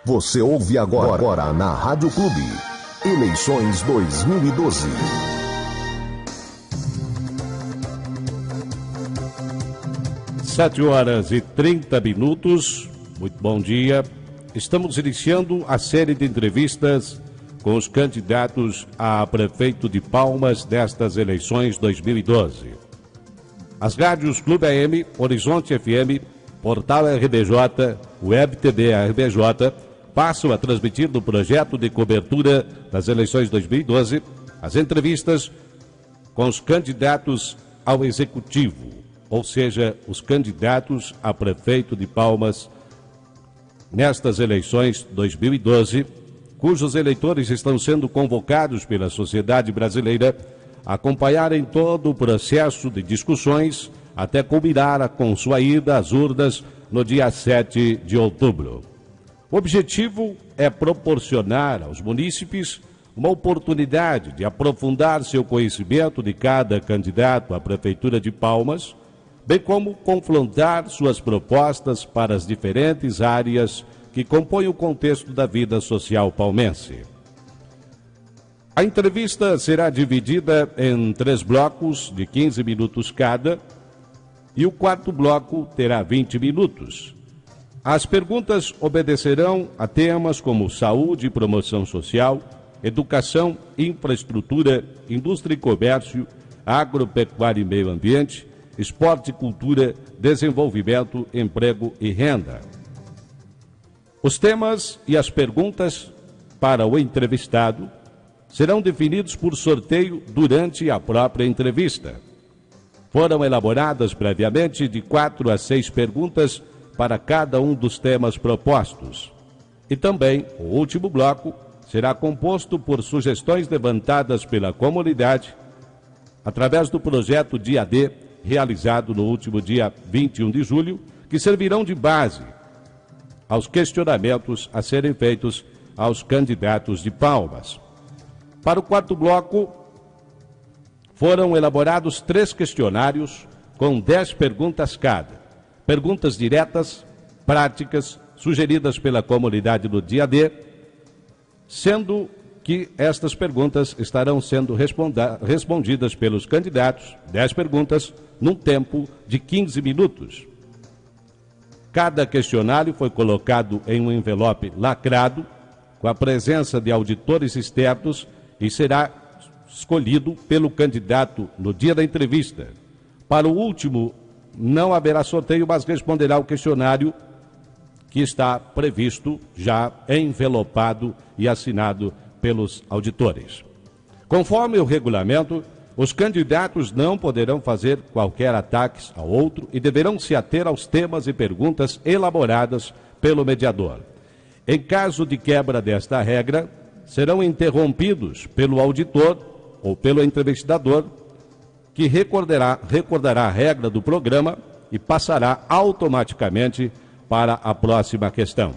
Você ouve agora na Rádio Clube. Eleições 2012. Sete horas e 30 minutos. Muito bom dia. Estamos iniciando a série de entrevistas com os candidatos a prefeito de Palmas destas eleições 2012. As rádios Clube AM, Horizonte FM, Portal RBJ, Web TV RBJ passam a transmitir no projeto de cobertura das eleições 2012 as entrevistas com os candidatos ao Executivo, ou seja, os candidatos a prefeito de Palmas nestas eleições 2012, cujos eleitores estão sendo convocados pela sociedade brasileira a acompanharem todo o processo de discussões até culminar com sua ida às urnas no dia 7 de outubro. O objetivo é proporcionar aos munícipes uma oportunidade de aprofundar seu conhecimento de cada candidato à Prefeitura de Palmas, bem como confrontar suas propostas para as diferentes áreas que compõem o contexto da vida social palmense. A entrevista será dividida em 3 blocos de 15 minutos cada, e o quarto bloco terá 20 minutos. As perguntas obedecerão a temas como saúde e promoção social, educação, infraestrutura, indústria e comércio, agropecuária e meio ambiente, esporte e cultura, desenvolvimento, emprego e renda. Os temas e as perguntas para o entrevistado serão definidos por sorteio durante a própria entrevista. Foram elaboradas previamente de 4 a 6 perguntas para cada um dos temas propostos. E também o último bloco será composto por sugestões levantadas pela comunidade através do projeto Dia D, realizado no último dia 21 de julho, que servirão de base aos questionamentos a serem feitos aos candidatos de Palmas. Para o quarto bloco, foram elaborados 3 questionários com 10 perguntas cada. Perguntas diretas, práticas, sugeridas pela comunidade do Dia D, sendo que estas perguntas estarão sendo respondidas pelos candidatos, 10 perguntas, num tempo de 15 minutos. Cada questionário foi colocado em um envelope lacrado, com a presença de auditores externos, e será escolhido pelo candidato no dia da entrevista. Para o último, não haverá sorteio, mas responderá o questionário que está previsto, já envelopado e assinado pelos auditores. Conforme o regulamento, os candidatos não poderão fazer qualquer ataque ao outro e deverão se ater aos temas e perguntas elaboradas pelo mediador. Em caso de quebra desta regra, serão interrompidos pelo auditor ou pelo entrevistador, que recordará a regra do programa e passará automaticamente para a próxima questão.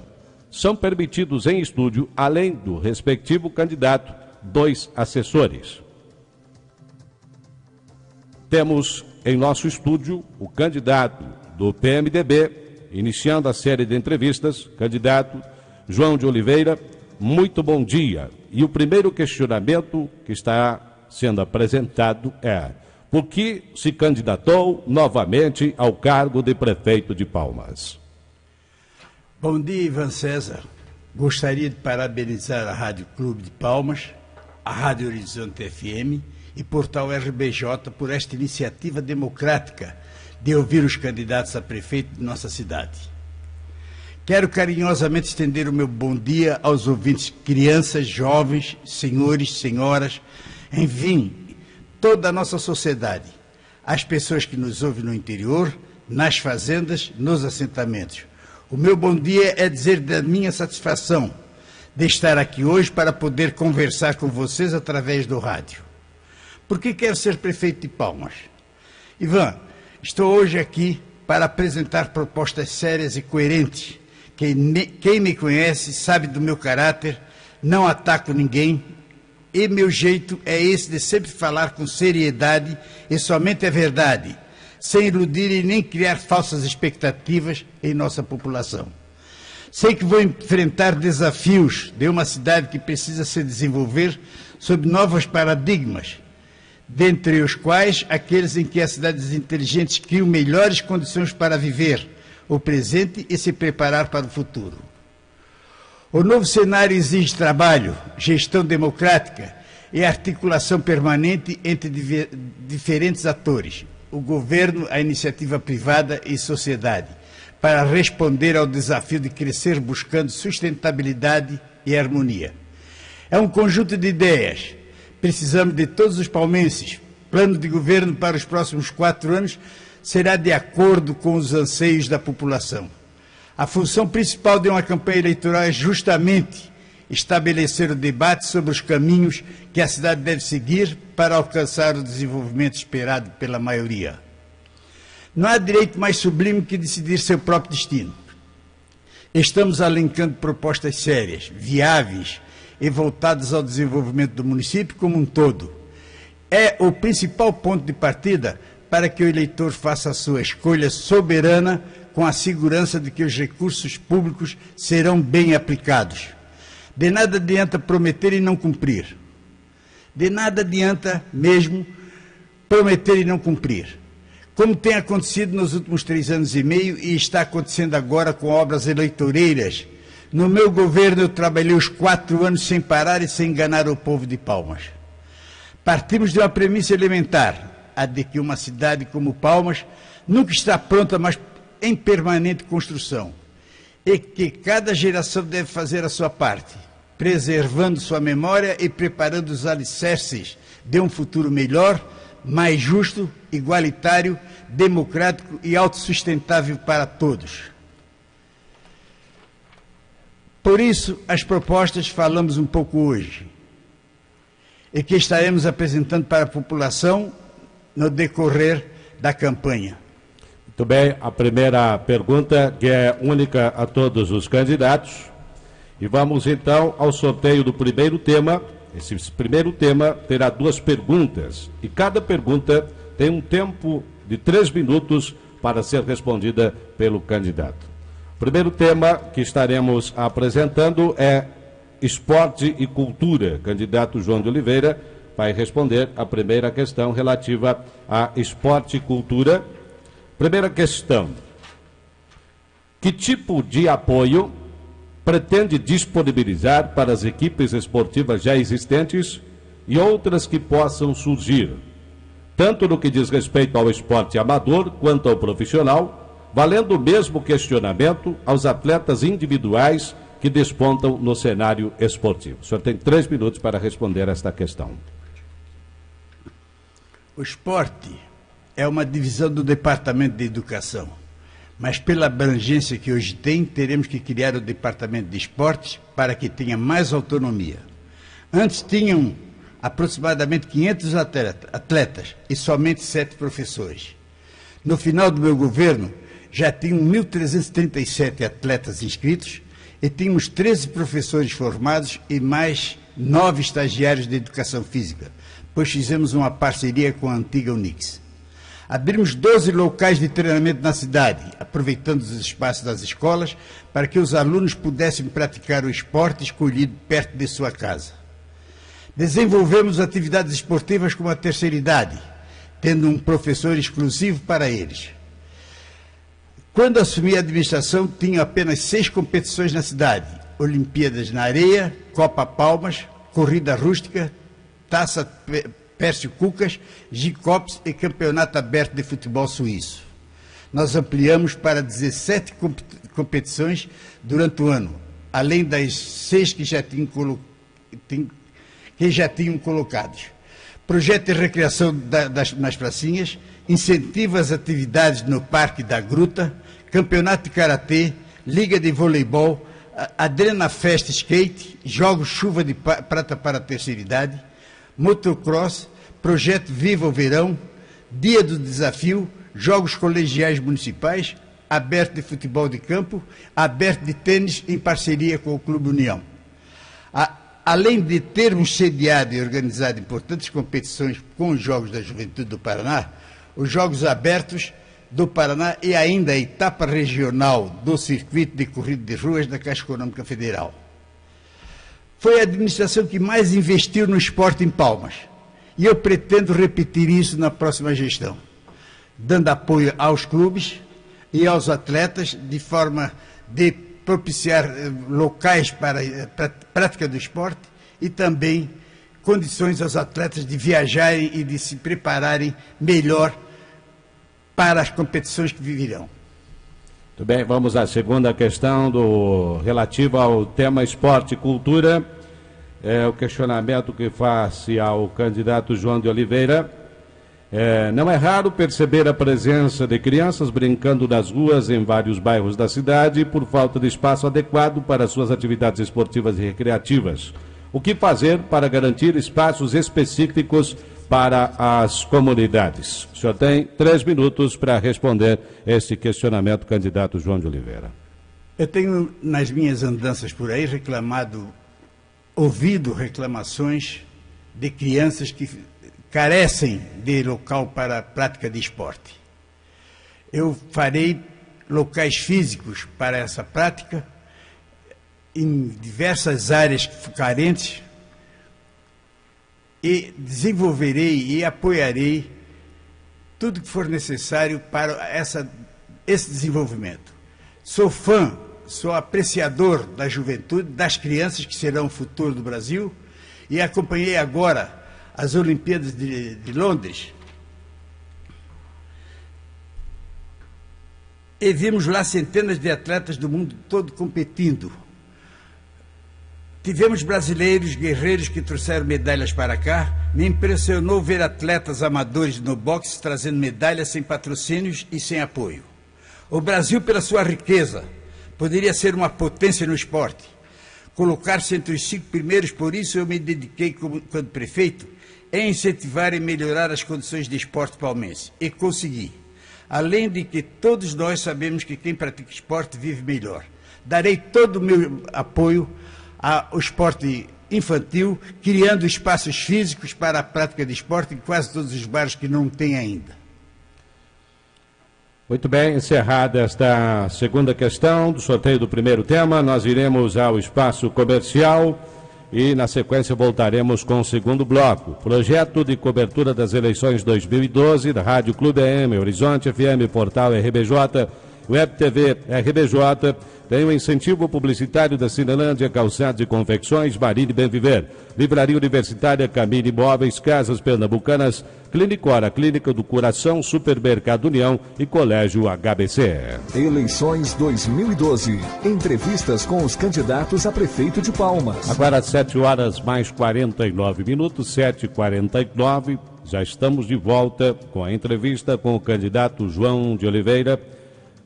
São permitidos em estúdio, além do respectivo candidato, 2 assessores. Temos em nosso estúdio o candidato do PMDB, iniciando a série de entrevistas, candidato João de Oliveira. Muito bom dia. E o primeiro questionamento que está sendo apresentado é: por que se candidatou novamente ao cargo de prefeito de Palmas? Bom dia, Ivan César. Gostaria de parabenizar a Rádio Clube de Palmas, a Rádio Horizonte FM e Portal RBJ por esta iniciativa democrática de ouvir os candidatos a prefeito de nossa cidade. Quero carinhosamente estender o meu bom dia aos ouvintes, crianças, jovens, senhores, senhoras, enfim, toda a nossa sociedade, as pessoas que nos ouvem no interior, nas fazendas, nos assentamentos. O meu bom dia é dizer da minha satisfação de estar aqui hoje para poder conversar com vocês através do rádio. Por que quero ser prefeito de Palmas? Ivan, estou hoje aqui para apresentar propostas sérias e coerentes. Quem me conhece sabe do meu caráter, não ataco ninguém, e meu jeito é esse de sempre falar com seriedade e somente a verdade, sem iludir e nem criar falsas expectativas em nossa população. Sei que vou enfrentar desafios de uma cidade que precisa se desenvolver sob novos paradigmas, dentre os quais aqueles em que as cidades inteligentes criam melhores condições para viver o presente e se preparar para o futuro. O novo cenário exige trabalho, gestão democrática e articulação permanente entre diferentes atores, o governo, a iniciativa privada e sociedade, para responder ao desafio de crescer buscando sustentabilidade e harmonia. É um conjunto de ideias. Precisamos de todos os palmenses. Plano de governo para os próximos 4 anos será de acordo com os anseios da população. A função principal de uma campanha eleitoral é justamente estabelecer o debate sobre os caminhos que a cidade deve seguir para alcançar o desenvolvimento esperado pela maioria. Não há direito mais sublime que decidir seu próprio destino. Estamos alencando propostas sérias, viáveis e voltadas ao desenvolvimento do município como um todo. É o principal ponto de partida para que o eleitor faça a sua escolha soberana com a segurança de que os recursos públicos serão bem aplicados. De nada adianta prometer e não cumprir. De nada adianta mesmo prometer e não cumprir. Como tem acontecido nos últimos 3 anos e meio e está acontecendo agora com obras eleitoreiras. No meu governo eu trabalhei os 4 anos sem parar e sem enganar o povo de Palmas. Partimos de uma premissa elementar, a de que uma cidade como Palmas nunca está pronta, mas em permanente construção, e que cada geração deve fazer a sua parte, preservando sua memória e preparando os alicerces de um futuro melhor, mais justo, igualitário, democrático e autossustentável para todos. Por isso, as propostas falamos um pouco hoje, e que estaremos apresentando para a população no decorrer da campanha. Muito bem, a primeira pergunta, que é única a todos os candidatos. E vamos então ao sorteio do primeiro tema. Esse primeiro tema terá 2 perguntas. E cada pergunta tem um tempo de 3 minutos para ser respondida pelo candidato. O primeiro tema que estaremos apresentando é esporte e cultura. Candidato João de Oliveira vai responder a primeira questão relativa a esporte e cultura. Primeira questão: que tipo de apoio pretende disponibilizar para as equipes esportivas já existentes e outras que possam surgir, tanto no que diz respeito ao esporte amador quanto ao profissional, valendo o mesmo questionamento aos atletas individuais que despontam no cenário esportivo? O senhor tem 3 minutos para responder esta questão. O esporte é uma divisão do Departamento de Educação, mas pela abrangência que hoje tem, teremos que criar o Departamento de Esportes para que tenha mais autonomia. Antes tinham aproximadamente 500 atletas e somente 7 professores. No final do meu governo, já tinham 1.337 atletas inscritos e tínhamos 13 professores formados e mais 9 estagiários de educação física, pois fizemos uma parceria com a antiga Unix. Abrimos 12 locais de treinamento na cidade, aproveitando os espaços das escolas para que os alunos pudessem praticar o esporte escolhido perto de sua casa. Desenvolvemos atividades esportivas como a terceira idade, tendo um professor exclusivo para eles. Quando assumi a administração, tinha apenas 6 competições na cidade: Olimpíadas na Areia, Copa Palmas, Corrida Rústica, Taça Pércio Cucas, Gicops e Campeonato Aberto de Futebol Suíço. Nós ampliamos para 17 competições durante o ano, além das 6 que já tinham colocados. Projeto de recreação nas pracinhas, incentiva as atividades no Parque da Gruta, Campeonato de Karatê, Liga de Voleibol, Adrena Fest Skate, Jogos Chuva de Prata para a terceira idade, Motocross, Projeto Viva o Verão, Dia do Desafio, Jogos Colegiais Municipais, Aberto de Futebol de Campo, Aberto de Tênis em parceria com o Clube União. Além de termos sediado e organizado importantes competições com os Jogos da Juventude do Paraná, os Jogos Abertos do Paraná e ainda a etapa regional do circuito de corrida de ruas da Caixa Econômica Federal. Foi a administração que mais investiu no esporte em Palmas. E eu pretendo repetir isso na próxima gestão, dando apoio aos clubes e aos atletas, de forma de propiciar locais para a prática do esporte e também condições aos atletas de viajarem e de se prepararem melhor para as competições que viverão. Muito bem, vamos à segunda questão relativa ao tema esporte e cultura. É o questionamento que faz-se ao candidato João de Oliveira. Não é raro perceber a presença de crianças brincando nas ruas em vários bairros da cidade por falta de espaço adequado para suas atividades esportivas e recreativas. O que fazer para garantir espaços específicos para as comunidades? O senhor tem 3 minutos para responder esse questionamento, candidato João de Oliveira. Eu tenho, nas minhas andanças por aí, ouvido reclamações de crianças que carecem de local para a prática de esporte. Eu farei locais físicos para essa prática em diversas áreas carentes e desenvolverei e apoiarei tudo que for necessário para esse desenvolvimento. Sou apreciador da juventude, das crianças que serão o futuro do Brasil, e acompanhei agora as Olimpíadas de Londres. E vimos lá centenas de atletas do mundo todo competindo. Tivemos brasileiros guerreiros que trouxeram medalhas para cá. Me impressionou ver atletas amadores no boxe trazendo medalhas sem patrocínios e sem apoio. O Brasil, pela sua riqueza, poderia ser uma potência no esporte. Colocar-se entre os 5 primeiros, por isso eu me dediquei, quando prefeito, a incentivar e melhorar as condições de esporte palmense. E consegui. Além de que todos nós sabemos que quem pratica esporte vive melhor. Darei todo o meu apoio ao esporte infantil, criando espaços físicos para a prática de esporte em quase todos os bairros que não tem ainda. Muito bem, encerrada esta segunda questão do sorteio do primeiro tema, nós iremos ao espaço comercial e na sequência voltaremos com o segundo bloco. Projeto de cobertura das eleições 2012 da Rádio Clube AM, Horizonte FM, Portal RBJ, Web TV RBJ, tem o incentivo publicitário da Cinelândia, Calçados e Confecções, Marine Bem Viver, Livraria Universitária, Camille Imóveis, Casas Pernambucanas, Clinicora, Clínica do Coração, Supermercado União e Colégio HBC. Eleições 2012. Entrevistas com os candidatos a prefeito de Palmas. Agora às 7 horas mais 49 minutos, 7h49, já estamos de volta com a entrevista com o candidato João de Oliveira,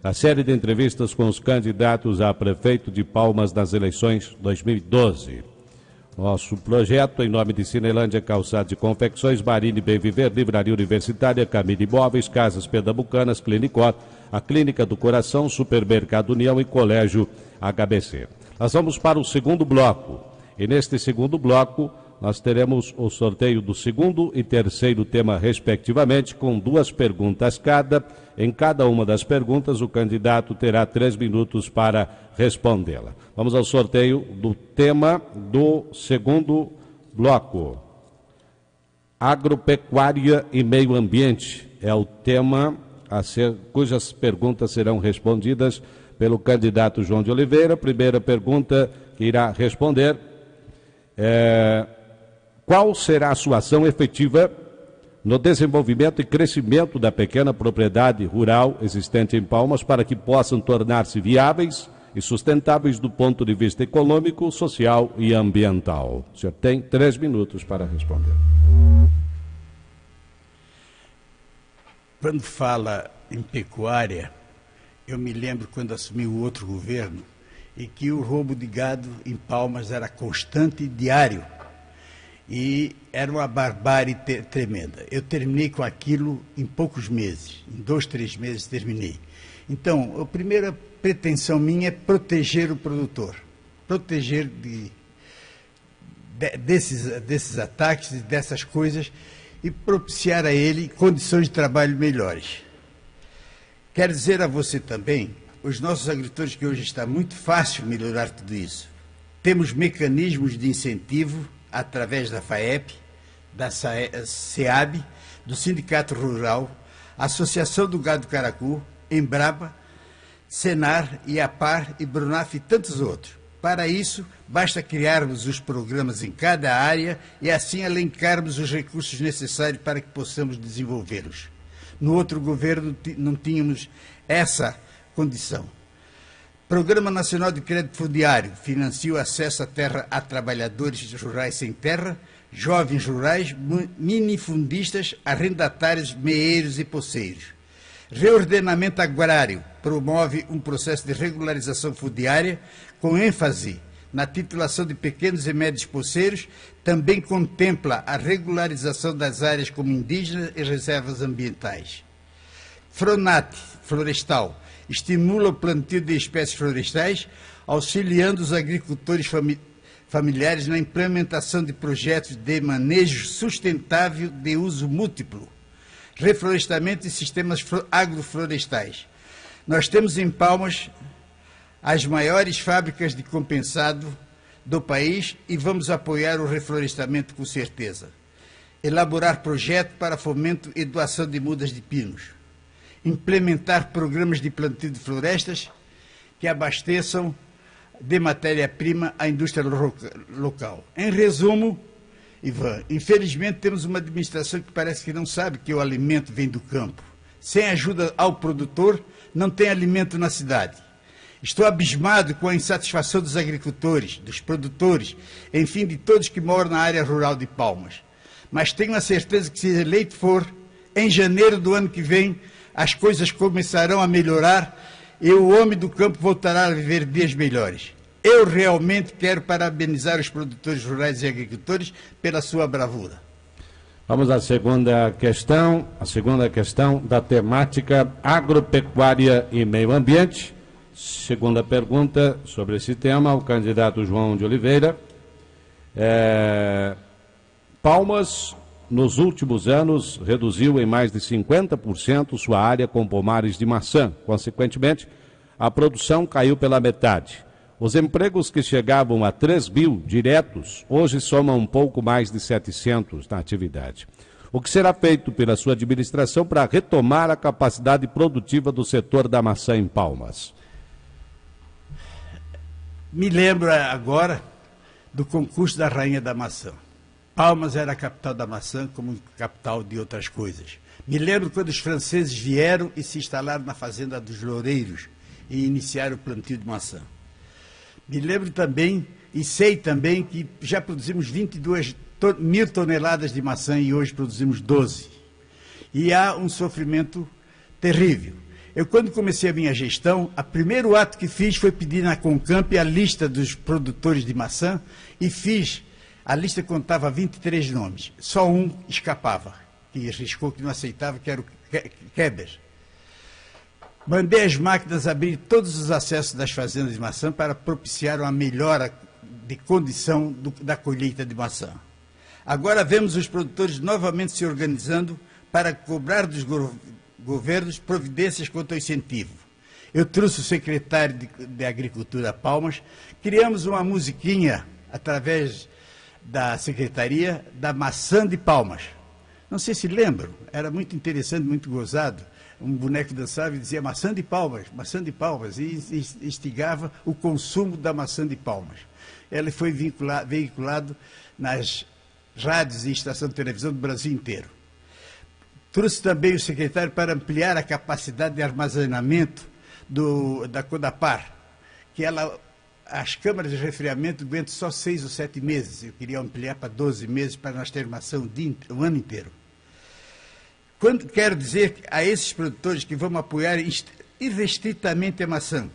a série de entrevistas com os candidatos a prefeito de Palmas nas eleições 2012. Nosso projeto, em nome de Cinelândia, Calçados e Confecções, Marine Bem Viver, Livraria Universitária, Camille Imóveis, Casas Pernambucanas, Clinicor, a Clínica do Coração, Supermercado União e Colégio HBC. Nós vamos para o segundo bloco. E neste segundo bloco, nós teremos o sorteio do segundo e terceiro tema, respectivamente, com 2 perguntas cada. Em cada uma das perguntas, o candidato terá 3 minutos para respondê-la. Vamos ao sorteio do tema do segundo bloco. Agropecuária e meio ambiente é o tema cujas perguntas serão respondidas pelo candidato João de Oliveira. Primeira pergunta que irá responder qual será a sua ação efetiva no desenvolvimento e crescimento da pequena propriedade rural existente em Palmas para que possam tornar-se viáveis e sustentáveis do ponto de vista econômico, social e ambiental? O senhor tem 3 minutos para responder. Quando fala em pecuária, eu me lembro quando assumi o outro governo e que o roubo de gado em Palmas era constante e diário. E era uma barbárie tremenda. Eu terminei com aquilo em poucos meses, em 2, 3 meses terminei. Então, a primeira pretensão minha é proteger o produtor, proteger desses ataques e dessas coisas e propiciar a ele condições de trabalho melhores. Quero dizer a você também, os nossos agricultores, que hoje está muito fácil melhorar tudo isso. Temos mecanismos de incentivo através da FAEP, da SEAB, do Sindicato Rural, Associação do Gado Caracu, Embrapa, Senar, IAPAR e Brunaf e tantos outros. Para isso, basta criarmos os programas em cada área e assim alencarmos os recursos necessários para que possamos desenvolvê-los. No outro governo não tínhamos essa condição. Programa Nacional de Crédito Fundiário financia o acesso à terra a trabalhadores rurais sem terra, jovens rurais, minifundistas, arrendatários, meeiros e poceiros. Reordenamento agrário promove um processo de regularização fundiária com ênfase na titulação de pequenos e médios poceiros, também contempla a regularização das áreas como indígenas e reservas ambientais. Fronat, florestal, estimula o plantio de espécies florestais, auxiliando os agricultores familiares na implementação de projetos de manejo sustentável de uso múltiplo, reflorestamento e sistemas agroflorestais. Nós temos em Palmas as maiores fábricas de compensado do país e vamos apoiar o reflorestamento com certeza. Elaborar projeto para fomento e doação de mudas de pinos. Implementar programas de plantio de florestas que abasteçam de matéria-prima a indústria local. Em resumo, Ivan, infelizmente temos uma administração que parece que não sabe que o alimento vem do campo. Sem ajuda ao produtor, não tem alimento na cidade. Estou abismado com a insatisfação dos agricultores, dos produtores, enfim, de todos que moram na área rural de Palmas. Mas tenho a certeza que, se eleito for, em janeiro do ano que vem, as coisas começarão a melhorar e o homem do campo voltará a viver dias melhores. Eu realmente quero parabenizar os produtores rurais e agricultores pela sua bravura. Vamos à segunda questão da temática agropecuária e meio ambiente. Segunda pergunta sobre esse tema, o candidato João de Oliveira. Palmas, nos últimos anos, reduziu em mais de 50% sua área com pomares de maçã. Consequentemente, a produção caiu pela metade. Os empregos que chegavam a 3 mil diretos, hoje somam um pouco mais de 700 na atividade. O que será feito pela sua administração para retomar a capacidade produtiva do setor da maçã em Palmas? Me lembro agora do concurso da Rainha da Maçã. Palmas era a capital da maçã, como capital de outras coisas. Me lembro quando os franceses vieram e se instalaram na fazenda dos Loureiros e iniciaram o plantio de maçã. Me lembro também, e sei também, que já produzimos 22 mil toneladas de maçã e hoje produzimos 12. E há um sofrimento terrível. Eu, quando comecei a minha gestão, o primeiro ato que fiz foi pedir na Concamp a lista dos produtores de maçã e fiz. A lista contava 23 nomes, só um escapava, que arriscou, que não aceitava, que era o Keber. Mandei as máquinas abrir todos os acessos das fazendas de maçã para propiciar uma melhora de condição da colheita de maçã. Agora vemos os produtores novamente se organizando para cobrar dos governos providências quanto ao incentivo. Eu trouxe o secretário de Agricultura a Palmas, criamos uma musiquinha através da Secretaria da Maçã de Palmas. Não sei se lembram, era muito interessante, muito gozado. Um boneco dançava e dizia maçã de Palmas, e instigava o consumo da maçã de Palmas. Ela foi veiculado nas rádios e estações de televisão do Brasil inteiro. Trouxe também o secretário para ampliar a capacidade de armazenamento da Codapar, que as câmaras de resfriamento aguentam só 6 ou 7 meses. Eu queria ampliar para 12 meses para nós termos maçã o ano inteiro. Quero dizer a esses produtores que vamos apoiar irrestritamente a maçã,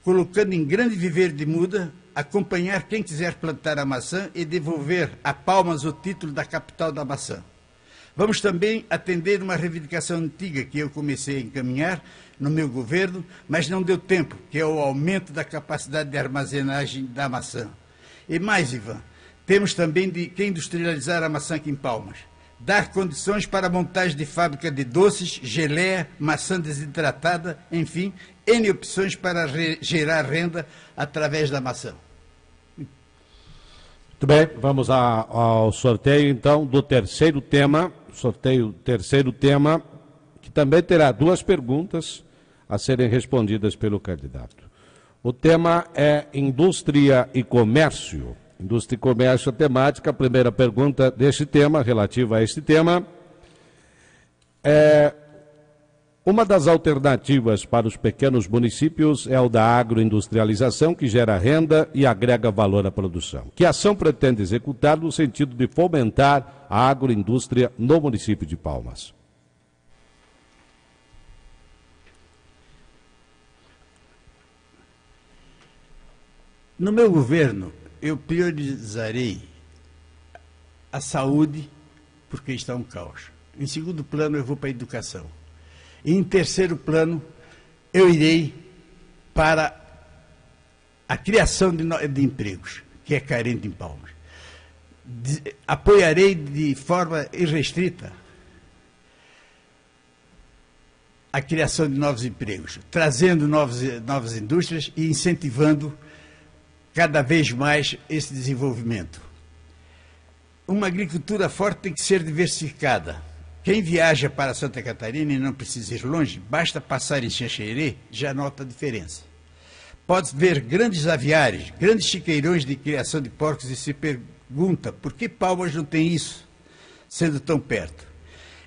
colocando em grande viveiro de muda, acompanhar quem quiser plantar a maçã e devolver a Palmas o título da capital da maçã. Vamos também atender uma reivindicação antiga que eu comecei a encaminhar no meu governo, mas não deu tempo, que é o aumento da capacidade de armazenagem da maçã. E mais, Ivan, temos também que industrializar a maçã aqui em Palmas. dar condições para a montagem de fábrica de doces, geleia, maçã desidratada, enfim, N opções para gerar renda através da maçã. Muito bem, vamos ao sorteio, então, do terceiro tema. Terceiro tema, que também terá duas perguntas a serem respondidas pelo candidato. O tema é Indústria e Comércio. Indústria e Comércio, a temática. A primeira pergunta deste tema, relativa a este tema, uma das alternativas para os pequenos municípios é o da agroindustrialização, que gera renda e agrega valor à produção. Que ação pretende executar no sentido de fomentar a agroindústria no município de Palmas? No meu governo, eu priorizarei a saúde, porque está um caos. Em segundo plano, eu vou para a educação. E em terceiro plano, eu irei para a criação de empregos, que é carente em Palmas. Apoiarei de forma irrestrita a criação de novos empregos, trazendo novas indústrias e incentivando cada vez mais esse desenvolvimento. Uma agricultura forte tem que ser diversificada. Quem viaja para Santa Catarina e não precisa ir longe, basta passar em Xanxerê, já nota a diferença. Pode ver grandes aviários, grandes chiqueirões de criação de porcos e se pergunta por que Palmas não tem isso, sendo tão perto.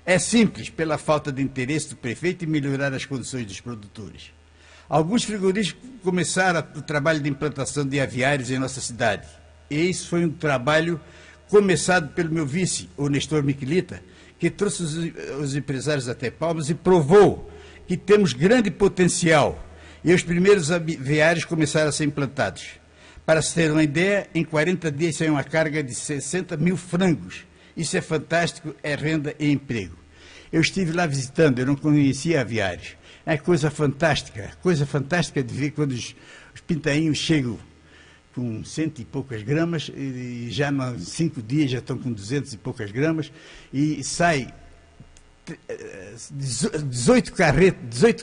É simples, pela falta de interesse do prefeito em melhorar as condições dos produtores. Alguns frigoríficos começaram o trabalho de implantação de aviários em nossa cidade. E isso foi um trabalho começado pelo meu vice, o Nestor Miquelita, que trouxe os empresários até Palmas e provou que temos grande potencial. E os primeiros aviários começaram a ser implantados. Para se ter uma ideia, em 40 dias saiu uma carga de 60 mil frangos. Isso é fantástico, é renda e emprego. Eu estive lá visitando, eu não conhecia aviários. É coisa fantástica de ver quando os pintainhos chegam com 100 e poucas gramas, e já em 5 dias já estão com 200 e poucas gramas, e sai 18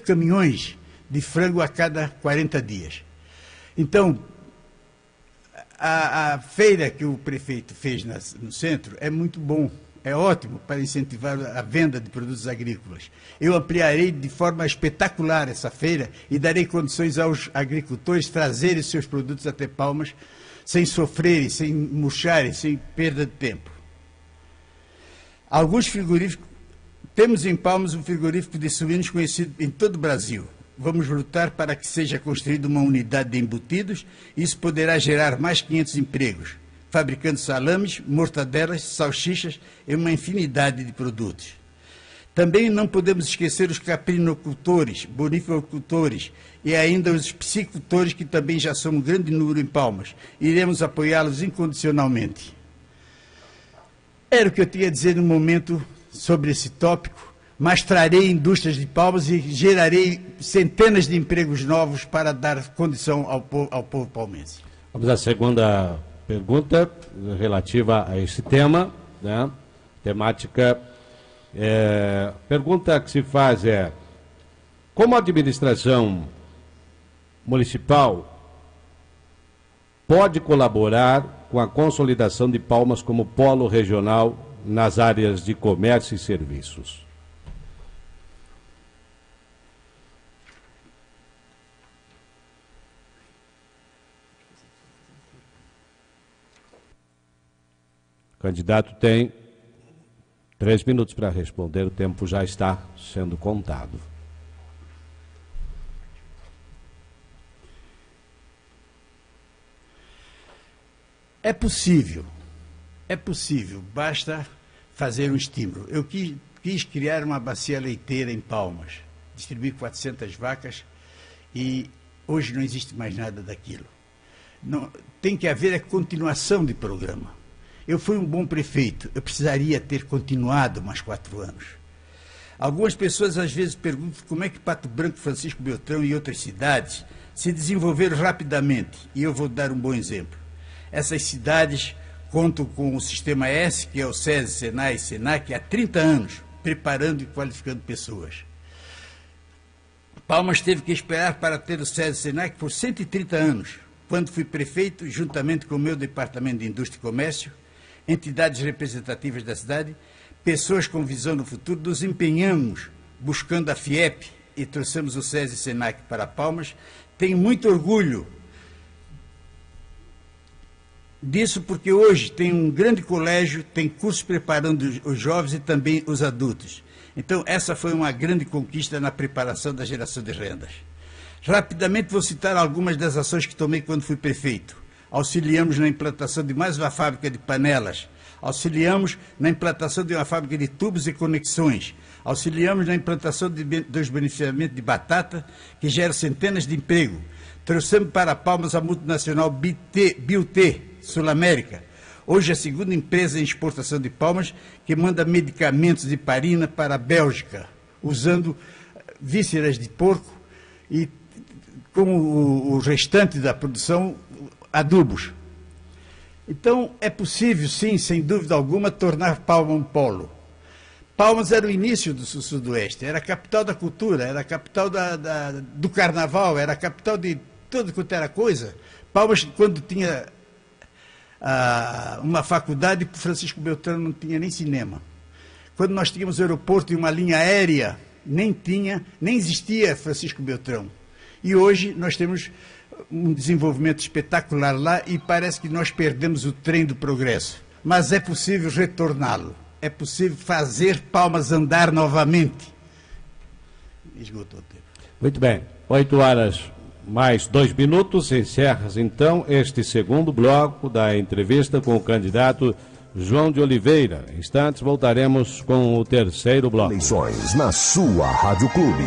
caminhões de frango a cada 40 dias. Então, a feira que o prefeito fez no centro é muito bom, é ótimo para incentivar a venda de produtos agrícolas. Eu ampliarei de forma espetacular essa feira e darei condições aos agricultores trazerem seus produtos até Palmas sem sofrerem, sem murcharem, sem perda de tempo. Alguns frigoríficos, temos em Palmas um frigorífico de suínos conhecido em todo o Brasil. Vamos lutar para que seja construída uma unidade de embutidos. Isso poderá gerar mais 500 empregos, fabricando salames, mortadelas, salsichas e uma infinidade de produtos. Também não podemos esquecer os caprinocultores, bonicultores e ainda os piscicultores, que também já são um grande número em Palmas. Iremos apoiá-los incondicionalmente. Era o que eu tinha a dizer no momento sobre esse tópico, mas trarei indústrias de Palmas e gerarei centenas de empregos novos para dar condição ao povo palmense. Vamos à segunda pergunta relativa a esse tema, né? Temática. Pergunta que se faz é: como a administração municipal pode colaborar com a consolidação de Palmas como polo regional nas áreas de comércio e serviços? O candidato tem 3 minutos para responder, o tempo já está sendo contado. É possível, basta fazer um estímulo. Eu quis criar uma bacia leiteira em Palmas, distribuir 400 vacas e hoje não existe mais nada daquilo. Não, tem que haver a continuação de programa. Eu fui um bom prefeito, eu precisaria ter continuado mais 4 anos. Algumas pessoas às vezes perguntam como é que Pato Branco, Francisco Beltrão e outras cidades se desenvolveram rapidamente, e eu vou dar um bom exemplo. Essas cidades Conto com o Sistema S, que é o SESI, SENAI e SENAC, há 30 anos, preparando e qualificando pessoas. Palmas teve que esperar para ter o SESI e SENAC por 130 anos. Quando fui prefeito, juntamente com o meu Departamento de Indústria e Comércio, entidades representativas da cidade, pessoas com visão no futuro, nos empenhamos buscando a FIEP e trouxemos o SESI e SENAC para Palmas. Tenho muito orgulho disso, porque hoje tem um grande colégio, tem cursos preparando os jovens e também os adultos. Então, essa foi uma grande conquista na preparação da geração de rendas. Rapidamente vou citar algumas das ações que tomei quando fui prefeito. Auxiliamos na implantação de mais uma fábrica de panelas, auxiliamos na implantação de uma fábrica de tubos e conexões, auxiliamos na implantação dos beneficiamentos de batata, que gera centenas de empregos. Trouxemos para Palmas a multinacional Biot Sul-América, hoje a segunda empresa em exportação de Palmas, que manda medicamentos de parina para a Bélgica, usando vísceras de porco e, como o restante da produção, adubos. Então, é possível, sim, sem dúvida alguma, tornar Palmas um polo. Palmas era o início do Sudoeste, era a capital da cultura, era a capital do carnaval, era a capital de tudo quanto era coisa. Palmas, quando tinha uma faculdade, Francisco Beltrão não tinha nem cinema. Quando nós tínhamos aeroporto e uma linha aérea, nem existia Francisco Beltrão. E hoje nós temos um desenvolvimento espetacular lá e parece que nós perdemos o trem do progresso. Mas é possível retorná-lo. É possível fazer Palmas andar novamente. Esgotou o tempo. Muito bem. 8 horas mais 2 minutos. Encerra então este segundo bloco da entrevista com o candidato João de Oliveira. Em instantes voltaremos com o terceiro bloco. Eleições na sua Rádio Clube.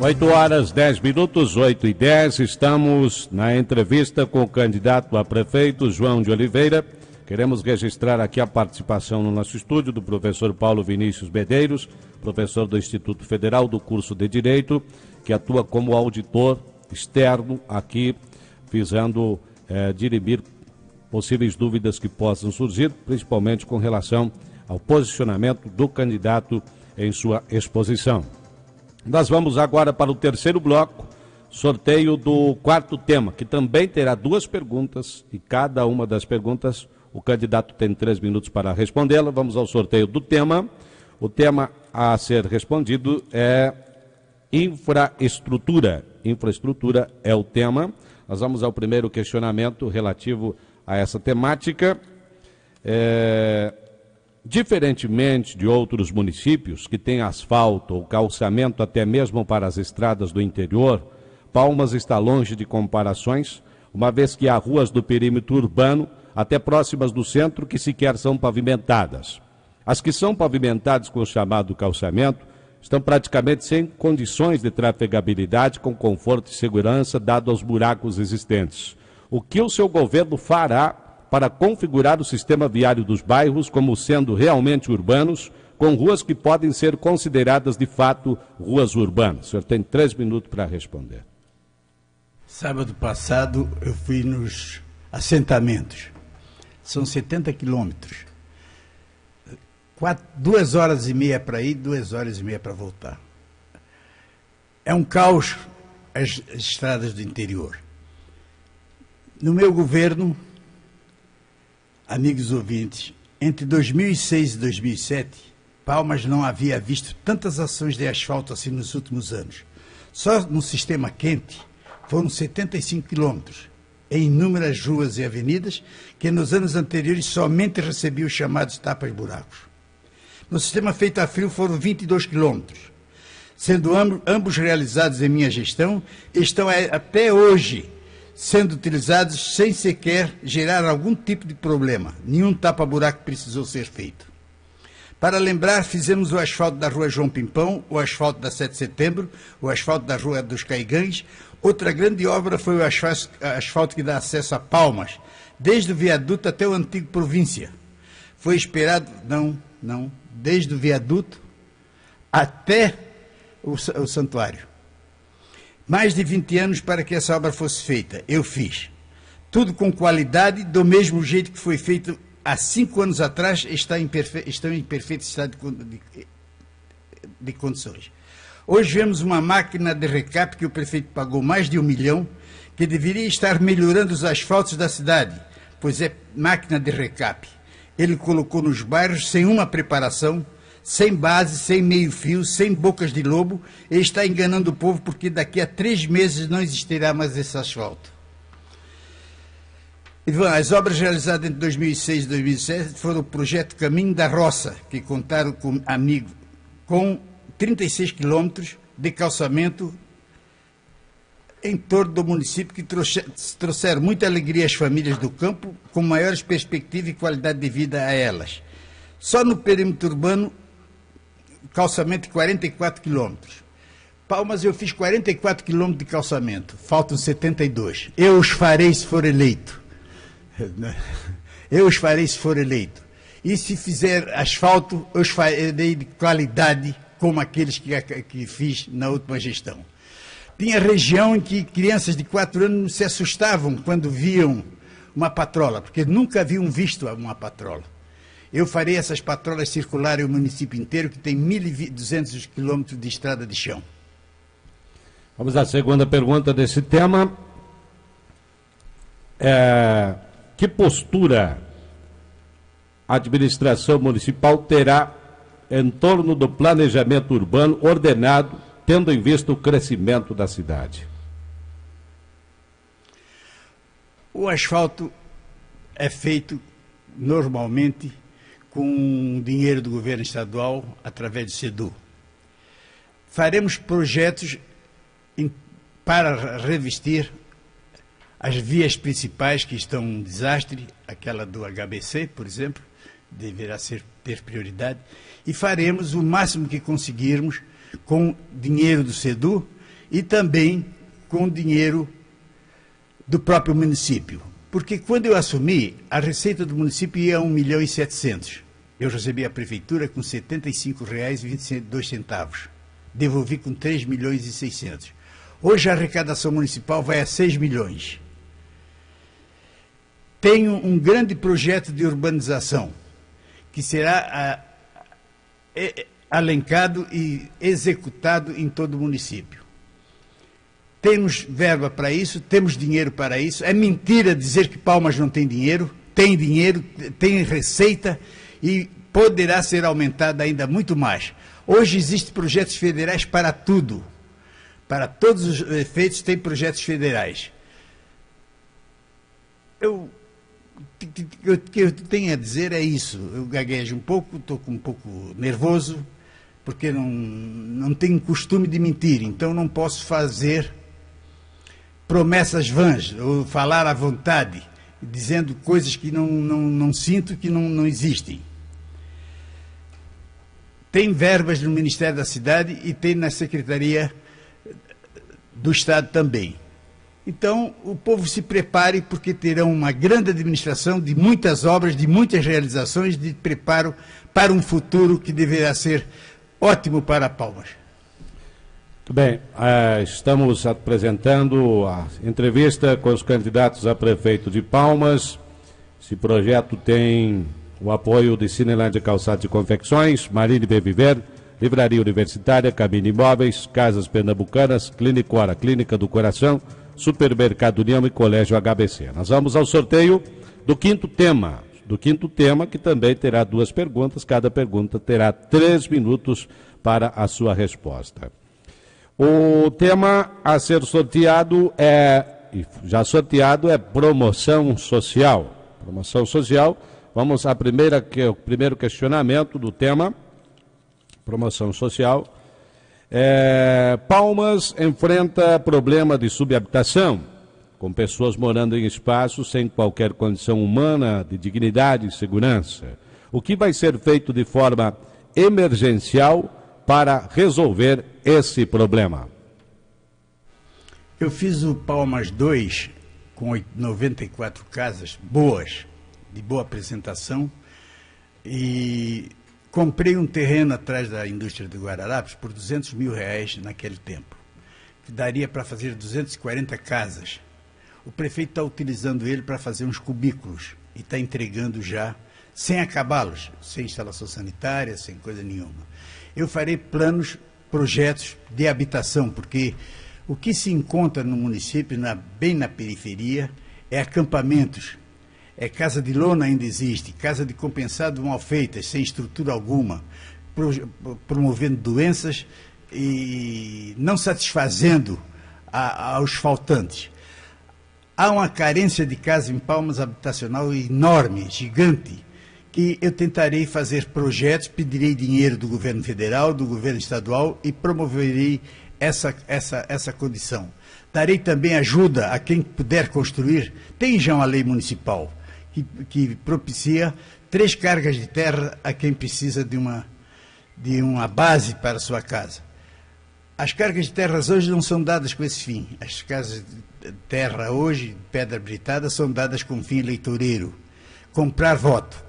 8 horas 10 minutos, 8h10. Estamos na entrevista com o candidato a prefeito João de Oliveira. Queremos registrar aqui a participação no nosso estúdio do professor Paulo Vinícius Medeiros, professor do Instituto Federal do curso de Direito, que atua como auditor externo aqui, visando dirimir possíveis dúvidas que possam surgir, principalmente com relação ao posicionamento do candidato em sua exposição. Nós vamos agora para o terceiro bloco, sorteio do quarto tema, que também terá 2 perguntas, e cada uma das perguntas o candidato tem 3 minutos para respondê-la. Vamos ao sorteio do tema. O tema a ser respondido é infraestrutura. Infraestrutura é o tema. Nós vamos ao primeiro questionamento relativo a essa temática. Diferentemente de outros municípios que têm asfalto ou calçamento até mesmo para as estradas do interior, Palmas está longe de comparações, uma vez que há ruas do perímetro urbano, até próximas do centro, que sequer são pavimentadas. As que são pavimentadas com o chamado calçamento estão praticamente sem condições de trafegabilidade com conforto e segurança, dado aos buracos existentes. O que o seu governo fará para configurar o sistema viário dos bairros como sendo realmente urbanos, com ruas que podem ser consideradas de fato ruas urbanas? O senhor tem 3 minutos para responder. Sábado passado eu fui nos assentamentos. São 70 quilômetros. 2 horas e meia para ir, 2 horas e meia para voltar. É um caos as estradas do interior. No meu governo, amigos ouvintes, entre 2006 e 2007, Palmas não havia visto tantas ações de asfalto assim nos últimos anos. Só no sistema quente foram 75 quilômetros, em inúmeras ruas e avenidas, que nos anos anteriores somente recebiam os chamados tapas-buracos. No sistema feito a frio foram 22 quilômetros, sendo ambos realizados em minha gestão, estão até hoje sendo utilizados sem sequer gerar algum tipo de problema. Nenhum tapa-buraco precisou ser feito. Para lembrar, fizemos o asfalto da rua João Pimpão, o asfalto da 7 de setembro, o asfalto da rua dos Caigães. Outra grande obra foi o asfalto que dá acesso a Palmas, desde o viaduto até o antigo Província. Foi esperado, desde o viaduto até o santuário. Mais de 20 anos para que essa obra fosse feita. Eu fiz. Tudo com qualidade, do mesmo jeito que foi feito há 5 anos atrás, estão em perfeito estado de condições. Hoje vemos uma máquina de recap que o prefeito pagou mais de 1 milhão, que deveria estar melhorando os asfaltos da cidade, pois é máquina de recap. Ele colocou nos bairros sem uma preparação, sem base, sem meio-fio, sem bocas de lobo, e está enganando o povo porque daqui a 3 meses não existirá mais esse asfalto. Ivan, as obras realizadas entre 2006 e 2007 foram o projeto Caminho da Roça, que contaram com 36 quilômetros de calçamento em torno do município, que trouxeram muita alegria às famílias do campo, com maiores perspectivas e qualidade de vida a elas. Só no perímetro urbano, calçamento de 44 quilômetros. Palmas, eu fiz 44 quilômetros de calçamento, faltam 72. Eu os farei se for eleito. Eu os farei se for eleito. E se fizer asfalto, eu os farei de qualidade, como aqueles que fiz na última gestão. Tinha região em que crianças de 4 anos se assustavam quando viam uma patrola, porque nunca haviam visto uma patrola. Eu farei essas patrolas circularem o município inteiro, que tem 1.200 quilômetros de estrada de chão. Vamos à segunda pergunta desse tema. Que postura a administração municipal terá em torno do planejamento urbano ordenado, tendo em vista o crescimento da cidade? O asfalto é feito normalmente com dinheiro do governo estadual através do SEDU. Faremos projetos para revestir as vias principais que estão em desastre, aquela do HBC, por exemplo, deverá ter prioridade, e faremos o máximo que conseguirmos com dinheiro do SEDU e também com dinheiro do próprio município. Porque quando eu assumi, a receita do município ia a 1.700.000. Eu recebi a prefeitura com R$ 75,22. Devolvi com 3.600.000. Hoje a arrecadação municipal vai a 6 milhões. Tenho um grande projeto de urbanização, que será alencado e executado em todo o município. Temos verba para isso, temos dinheiro para isso. É mentira dizer que Palmas não tem dinheiro, tem receita e poderá ser aumentada ainda muito mais. Hoje existem projetos federais para tudo. Para todos os efeitos tem projetos federais. O que eu tenho a dizer é isso. Eu gaguejo um pouco, estou um pouco nervoso, porque não tenho costume de mentir, então não posso fazer promessas vãs, ou falar à vontade, dizendo coisas que não sinto, que não existem. Tem verbas no Ministério da Cidade e tem na Secretaria do Estado também. Então, o povo se prepare, porque terão uma grande administração de muitas obras, de muitas realizações, de preparo para um futuro que deverá ser ótimo para Palmas. Muito bem, estamos apresentando a entrevista com os candidatos a prefeito de Palmas. Esse projeto tem o apoio de Cinelândia Calçados e Confecções, Marine Beviver, Livraria Universitária, Cabine Imóveis, Casas Pernambucanas, Clinicora, Clínica do Coração, Supermercado União e Colégio HBC. Nós vamos ao sorteio do quinto tema, que também terá 2 perguntas, cada pergunta terá 3 minutos para a sua resposta. O tema a ser sorteado já sorteado é promoção social. Promoção social, vamos ao primeiro questionamento do tema, promoção social. Palmas enfrenta problema de subhabitação, com pessoas morando em espaços sem qualquer condição humana de dignidade e segurança. O que vai ser feito de forma emergencial para resolver esse problema? Eu fiz o Palmas 2 com 94 casas boas, de boa apresentação, e comprei um terreno atrás da indústria de Guararapes por R$200 mil naquele tempo, que daria para fazer 240 casas. O prefeito está utilizando ele para fazer uns cubículos e está entregando já, sem acabá-los, sem instalação sanitária, sem coisa nenhuma. Eu farei projetos de habitação, porque o que se encontra no município, bem na periferia, é acampamentos. Casa de lona ainda existe, casa de compensado mal feitas, sem estrutura alguma, promovendo doenças e não satisfazendo aos faltantes. Há uma carência de casa em Palmas habitacional enorme, gigante, que eu tentarei fazer projetos, pedirei dinheiro do governo federal, do governo estadual e promoverei essa condição. Darei também ajuda a quem puder construir. Tem já uma lei municipal que propicia 3 cargas de terra a quem precisa de uma base para a sua casa. As cargas de terras hoje não são dadas com esse fim. As casas de terra hoje, pedra britada, são dadas com fim eleitoreiro. Comprar voto.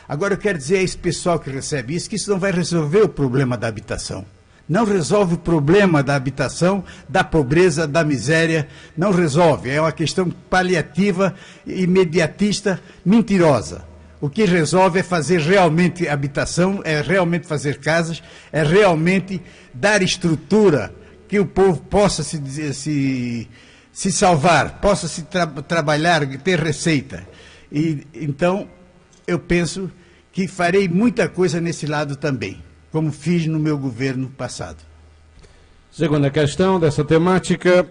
Agora eu quero dizer a esse pessoal que recebe isso, que isso não vai resolver o problema da habitação. Não resolve o problema da habitação, da pobreza, da miséria, não resolve. É uma questão paliativa, imediatista, mentirosa. O que resolve é fazer realmente habitação, é realmente fazer casas, é realmente dar estrutura que o povo possa se salvar, possa trabalhar, ter receita. Então, eu penso que farei muita coisa nesse lado também, como fiz no meu governo passado. Segunda questão dessa temática,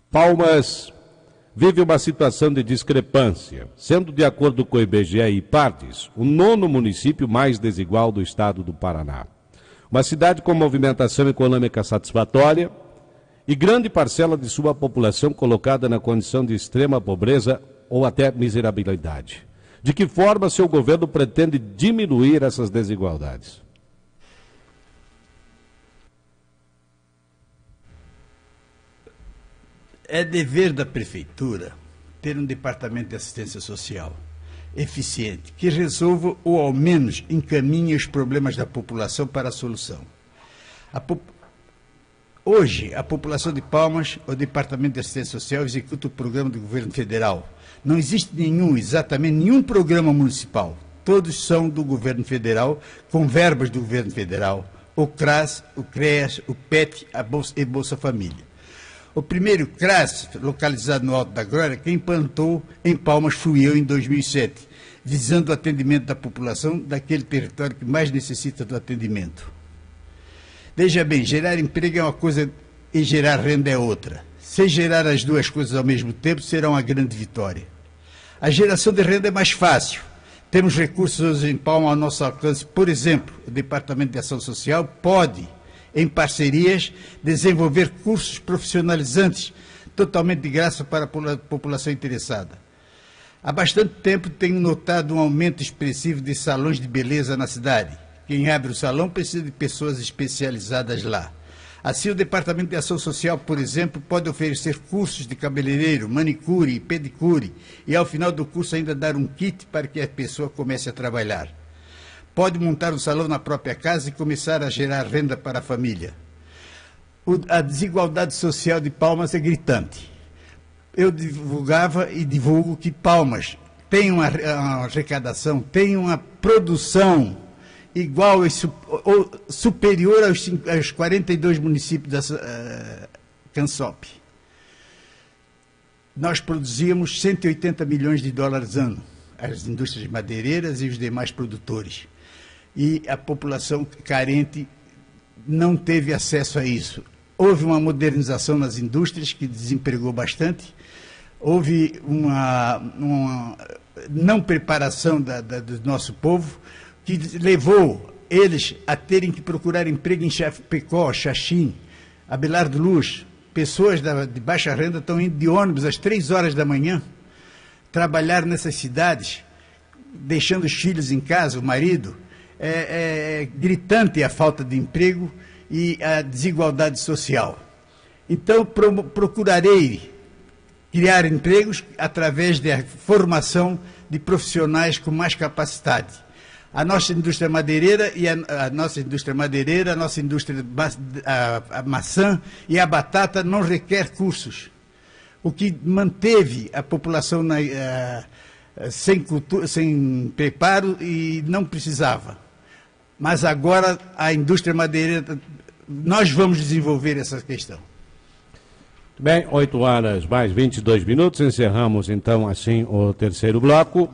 Palmas vive uma situação de discrepância, sendo, de acordo com o IBGE e Partes, o 9º município mais desigual do estado do Paraná. Uma cidade com movimentação econômica satisfatória e grande parcela de sua população colocada na condição de extrema pobreza ou até miserabilidade. De que forma seu governo pretende diminuir essas desigualdades? É dever da prefeitura ter um departamento de assistência social eficiente, que resolva ou ao menos encaminhe os problemas da população para a solução. Hoje, a população de Palmas, o Departamento de Assistência Social executa o programa do governo federal. Não existe exatamente nenhum programa municipal. Todos são do governo federal, com verbas do governo federal. O CRAS, o CREAS, o PET e Bolsa Família. O primeiro CRAS, localizado no Alto da Glória, quem implantou em Palmas fui eu em 2007, visando o atendimento da população daquele território que mais necessita do atendimento. Veja bem, gerar emprego é uma coisa e gerar renda é outra. Se gerar as duas coisas ao mesmo tempo, será uma grande vitória. A geração de renda é mais fácil. Temos recursos hoje em Palmas ao nosso alcance. Por exemplo, o Departamento de Ação Social pode, em parcerias, desenvolver cursos profissionalizantes, totalmente de graça para a população interessada. Há bastante tempo tenho notado um aumento expressivo de salões de beleza na cidade. Quem abre o salão precisa de pessoas especializadas lá. Assim, o Departamento de Ação Social, por exemplo, pode oferecer cursos de cabeleireiro, manicure e pedicure, e ao final do curso ainda dar um kit para que a pessoa comece a trabalhar. Pode montar um salão na própria casa e começar a gerar renda para a família. A desigualdade social de Palmas é gritante. Eu divulgava e divulgo que Palmas tem uma arrecadação, tem uma produção igual ou superior aos 42 municípios da CANSOP. Nós produzíamos 180 milhões de dólares ano, as indústrias madeireiras e os demais produtores. E a população carente não teve acesso a isso. Houve uma modernização nas indústrias que desempregou bastante, houve uma não preparação do nosso povo, que levou eles a terem que procurar emprego em Chapecó, Xaxim, Abelardo Luz. Pessoas de baixa renda estão indo de ônibus às 3 horas da manhã, trabalhar nessas cidades, deixando os filhos em casa, o marido. É gritante a falta de emprego e a desigualdade social. Então, procurarei criar empregos através da formação de profissionais com mais capacidade. a nossa indústria madeireira e a nossa indústria madeireira, a nossa indústria a maçã e a batata não requer cursos, o que manteve a população sem preparo e não precisava. Mas agora a indústria madeireira, nós vamos desenvolver essa questão. Bem, 8 horas mais 22 minutos, encerramos então assim o terceiro bloco,